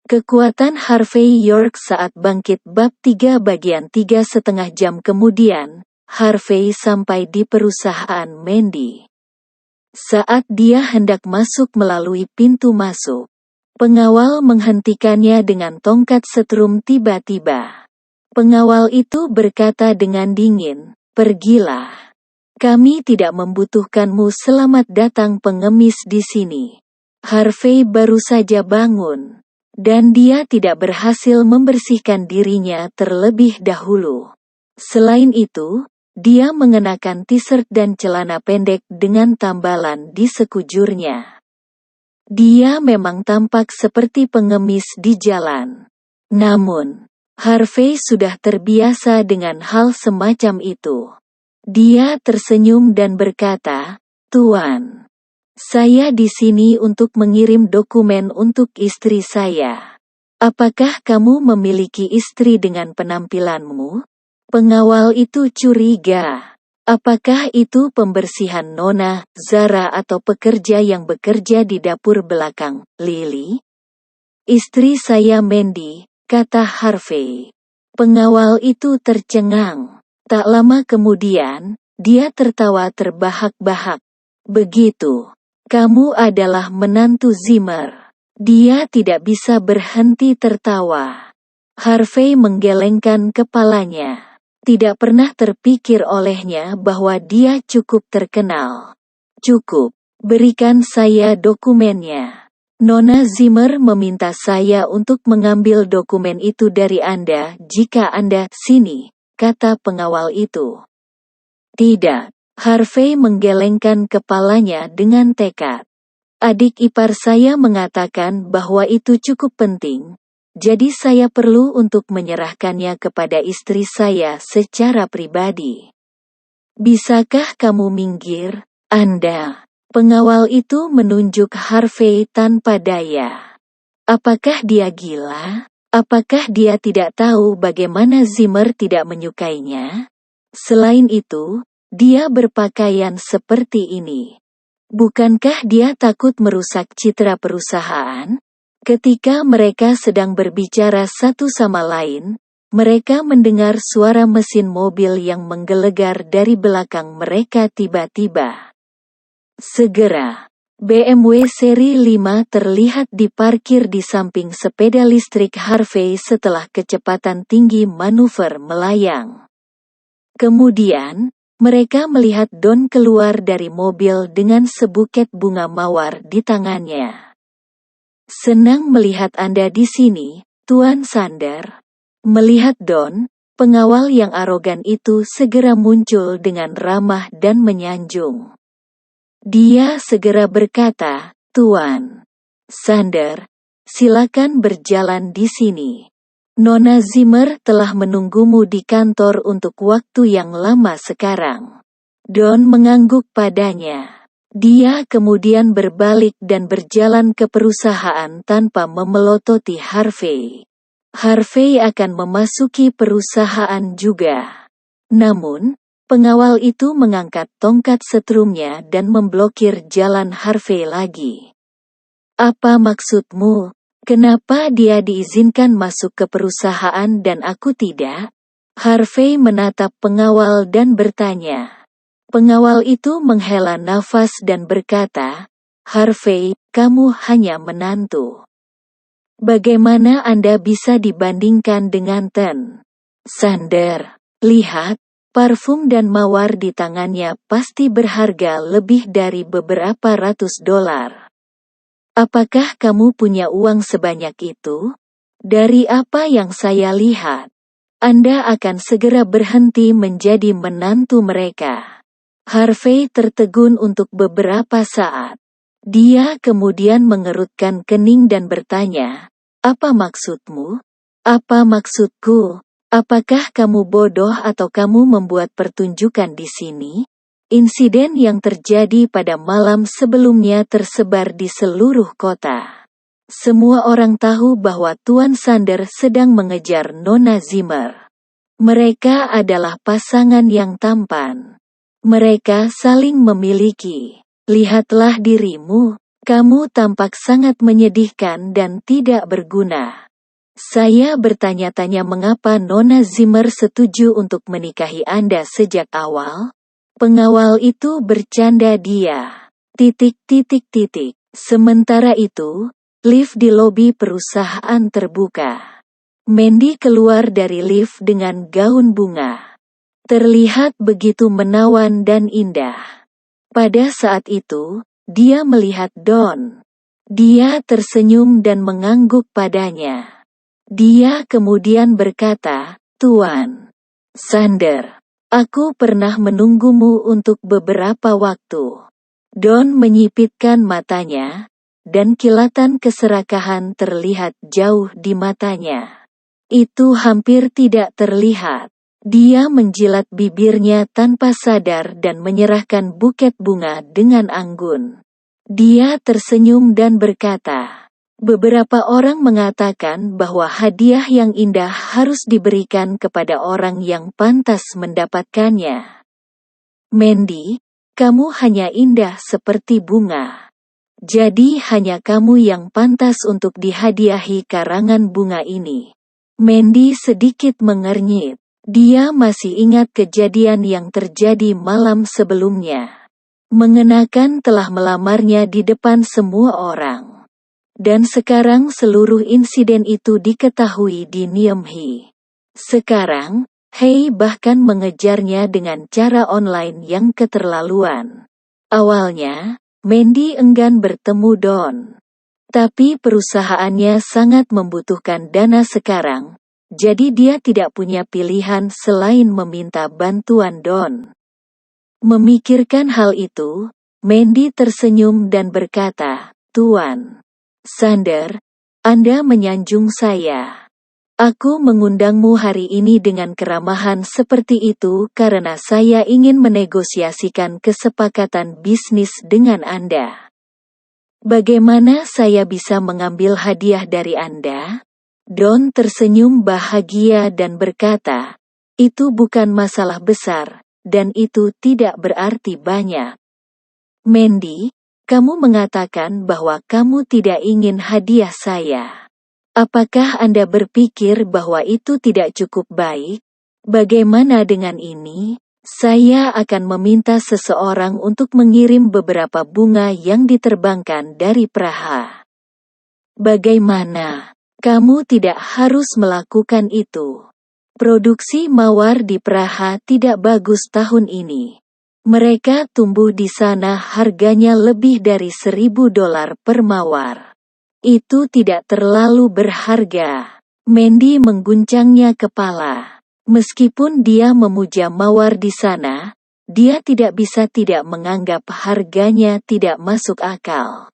Kekuatan Harvey York saat bangkit bab 3 bagian 3,5 jam kemudian, Harvey sampai di perusahaan Mandy. Saat dia hendak masuk melalui pintu masuk, pengawal menghentikannya dengan tongkat setrum tiba-tiba. Pengawal itu berkata dengan dingin, "Pergilah. Kami tidak membutuhkanmu, selamat datang pengemis di sini." Harvey baru saja bangun, dan dia tidak berhasil membersihkan dirinya terlebih dahulu. Selain itu, dia mengenakan t-shirt dan celana pendek dengan tambalan di sekujurnya. Dia memang tampak seperti pengemis di jalan. Namun, Harvey sudah terbiasa dengan hal semacam itu. Dia tersenyum dan berkata, "Tuan, saya di sini untuk mengirim dokumen untuk istri saya. Apakah kamu memiliki istri dengan penampilanmu?" Pengawal itu curiga. Apakah itu pembersihan Nona, Zara atau pekerja yang bekerja di dapur belakang, Lily? "Istri saya Mandy," kata Harvey. Pengawal itu tercengang. Tak lama kemudian, dia tertawa terbahak-bahak. "Begitu. Kamu adalah menantu Zimmer." Dia tidak bisa berhenti tertawa. Harvey menggelengkan kepalanya. Tidak pernah terpikir olehnya bahwa dia cukup terkenal. "Cukup. Berikan saya dokumennya. Nona Zimmer meminta saya untuk mengambil dokumen itu dari Anda jika Anda sini," kata pengawal itu. "Tidak." Harvey menggelengkan kepalanya dengan tekad. "Adik ipar saya mengatakan bahwa itu cukup penting, jadi saya perlu untuk menyerahkannya kepada istri saya secara pribadi. Bisakah kamu minggir, Anda?" Pengawal itu menunjuk Harvey tanpa daya. Apakah dia gila? Apakah dia tidak tahu bagaimana Zimmer tidak menyukainya? Selain itu, dia berpakaian seperti ini. Bukankah dia takut merusak citra perusahaan? Ketika mereka sedang berbicara satu sama lain, mereka mendengar suara mesin mobil yang menggelegar dari belakang mereka tiba-tiba. Segera, BMW seri 5 terlihat diparkir di samping sepeda listrik Harvey setelah kecepatan tinggi manuver melayang. Kemudian, mereka melihat Don keluar dari mobil dengan sebuket bunga mawar di tangannya. "Senang melihat Anda di sini, Tuan Sander." Melihat Don, pengawal yang arogan itu segera muncul dengan ramah dan menyanjung. Dia segera berkata, "Tuan Sander, silakan berjalan di sini. Nona Zimmer telah menunggumu di kantor untuk waktu yang lama sekarang." Don mengangguk padanya. Dia kemudian berbalik dan berjalan ke perusahaan tanpa memelototi Harvey. Harvey akan memasuki perusahaan juga. Namun, pengawal itu mengangkat tongkat setrumnya dan memblokir jalan Harvey lagi. "Apa maksudmu? Kenapa dia diizinkan masuk ke perusahaan dan aku tidak?" Harvey menatap pengawal dan bertanya. Pengawal itu menghela nafas dan berkata, "Harvey, kamu hanya menantu. Bagaimana Anda bisa dibandingkan dengan Ten Sander? Lihat, parfum dan mawar di tangannya pasti berharga lebih dari beberapa ratus dolar. Apakah kamu punya uang sebanyak itu? Dari apa yang saya lihat, Anda akan segera berhenti menjadi menantu mereka." Harvey tertegun untuk beberapa saat. Dia kemudian mengerutkan kening dan bertanya, "Apa maksudmu? Apa maksudku? Apakah kamu bodoh atau kamu membuat pertunjukan di sini?" Insiden yang terjadi pada malam sebelumnya tersebar di seluruh kota. Semua orang tahu bahwa Tuan Sander sedang mengejar Nona Zimmer. Mereka adalah pasangan yang tampan. Mereka saling memiliki. "Lihatlah dirimu, Kamu tampak sangat menyedihkan dan tidak berguna. Saya bertanya-tanya mengapa Nona Zimmer setuju untuk menikahi Anda sejak awal? Pengawal itu bercanda dia. Sementara itu, lift di lobi perusahaan terbuka. Mandy keluar dari lift dengan gaun bunga. Terlihat begitu menawan dan indah. Pada saat itu, dia melihat Don. Dia tersenyum dan mengangguk padanya. Dia kemudian berkata, "Tuan Sander, aku pernah menunggumu untuk beberapa waktu." Don menyipitkan matanya, dan kilatan keserakahan terlihat jauh di matanya. Itu hampir tidak terlihat. Dia menjilat bibirnya tanpa sadar dan menyerahkan buket bunga dengan anggun. Dia tersenyum dan berkata, "Beberapa orang mengatakan bahwa hadiah yang indah harus diberikan kepada orang yang pantas mendapatkannya. Mandy, kamu hanya indah seperti bunga. Jadi hanya kamu yang pantas untuk dihadiahi karangan bunga ini." Mandy sedikit mengernyit. Dia masih ingat kejadian yang terjadi malam sebelumnya. Mengenakan telah melamarnya di depan semua orang. Dan sekarang seluruh insiden itu diketahui di Niamhi. Sekarang, Hei bahkan mengejarnya dengan cara online yang keterlaluan. Awalnya, Mandy enggan bertemu Don. Tapi perusahaannya sangat membutuhkan dana sekarang. Jadi dia tidak punya pilihan selain meminta bantuan Don. Memikirkan hal itu, Mandy tersenyum dan berkata, "Tuan Sander, Anda menyanjung saya. Aku mengundangmu hari ini dengan keramahan seperti itu karena saya ingin menegosiasikan kesepakatan bisnis dengan Anda. Bagaimana saya bisa mengambil hadiah dari Anda?" Don tersenyum bahagia dan berkata, "Itu bukan masalah besar, dan itu tidak berarti banyak." Mandy, kamu mengatakan bahwa kamu tidak ingin hadiah saya. Apakah Anda berpikir bahwa itu tidak cukup baik? Bagaimana dengan ini? Saya akan meminta seseorang untuk mengirim beberapa bunga yang diterbangkan dari Praha. Bagaimana? Kamu tidak harus melakukan itu. Produksi mawar di Praha tidak bagus tahun ini. Mereka tumbuh di sana harganya lebih dari $1.000 per mawar. Itu tidak terlalu berharga. Mandy mengguncangnya kepala. Meskipun dia memuja mawar di sana, dia tidak bisa tidak menganggap harganya tidak masuk akal.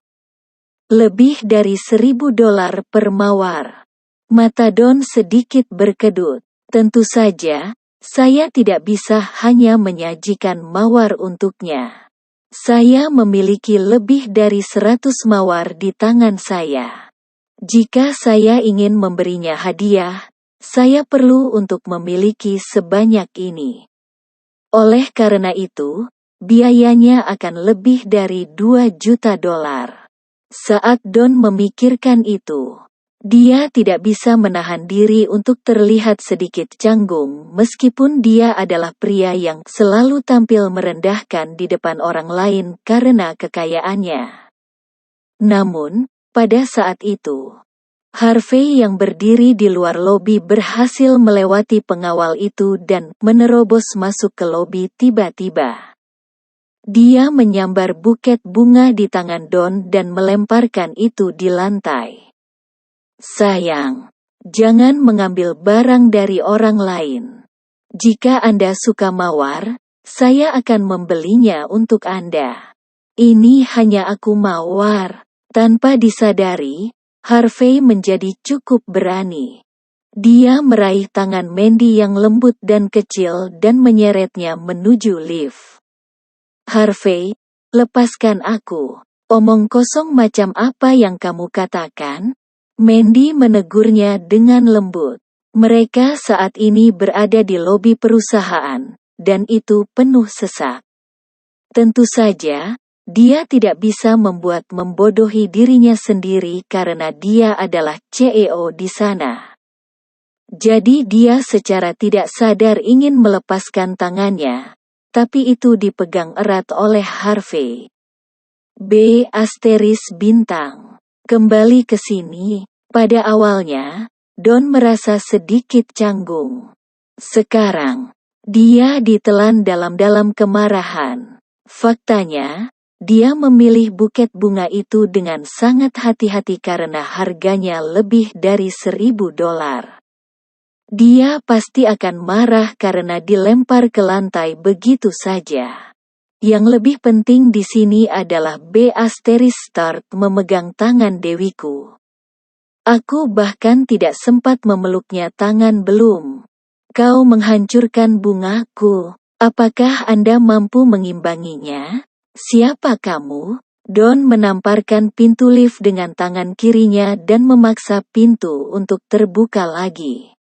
Lebih dari $1.000 per mawar. Mata Don sedikit berkedut. Tentu saja, saya tidak bisa hanya menyajikan mawar untuknya. Saya memiliki lebih dari 100 mawar di tangan saya. Jika saya ingin memberinya hadiah, saya perlu untuk memiliki sebanyak ini. Oleh karena itu, biayanya akan lebih dari $2 juta. Saat Don memikirkan itu, dia tidak bisa menahan diri untuk terlihat sedikit canggung meskipun dia adalah pria yang selalu tampil merendahkan di depan orang lain karena kekayaannya. Namun, pada saat itu, Harvey yang berdiri di luar lobi berhasil melewati pengawal itu dan menerobos masuk ke lobi tiba-tiba. Dia menyambar buket bunga di tangan Don dan melemparkan itu di lantai. "Sayang, jangan mengambil barang dari orang lain. Jika Anda suka mawar, saya akan membelinya untuk Anda. Ini hanya aku mawar." Tanpa disadari, Harvey menjadi cukup berani. Dia meraih tangan Mandy yang lembut dan kecil dan menyeretnya menuju lift. "Harvey, lepaskan aku. Omong kosong macam apa yang kamu katakan?" Mandy menegurnya dengan lembut. Mereka saat ini berada di lobi perusahaan, dan itu penuh sesak. Tentu saja, Dia tidak bisa membodohi dirinya sendiri karena dia adalah CEO di sana. Jadi dia secara tidak sadar ingin melepaskan tangannya, tapi itu dipegang erat oleh Harvey. Bintang. Kembali ke sini, pada awalnya, Don merasa sedikit canggung. Sekarang, dia ditelan dalam-dalam kemarahan. Faktanya, dia memilih buket bunga itu dengan sangat hati-hati karena harganya lebih dari $1.000. Dia pasti akan marah karena dilempar ke lantai begitu saja. Yang lebih penting di sini adalah Start memegang tangan Dewiku. Aku bahkan tidak sempat memeluknya tangan belum. Kau menghancurkan bungaku. Apakah Anda mampu mengimbanginya? Siapa kamu? Don menamparkan pintu lift dengan tangan kirinya dan memaksa pintu untuk terbuka lagi.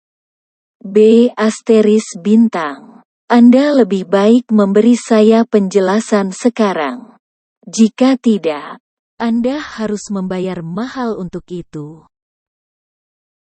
Bintang. Anda lebih baik memberi saya penjelasan sekarang. Jika tidak, Anda harus membayar mahal untuk itu.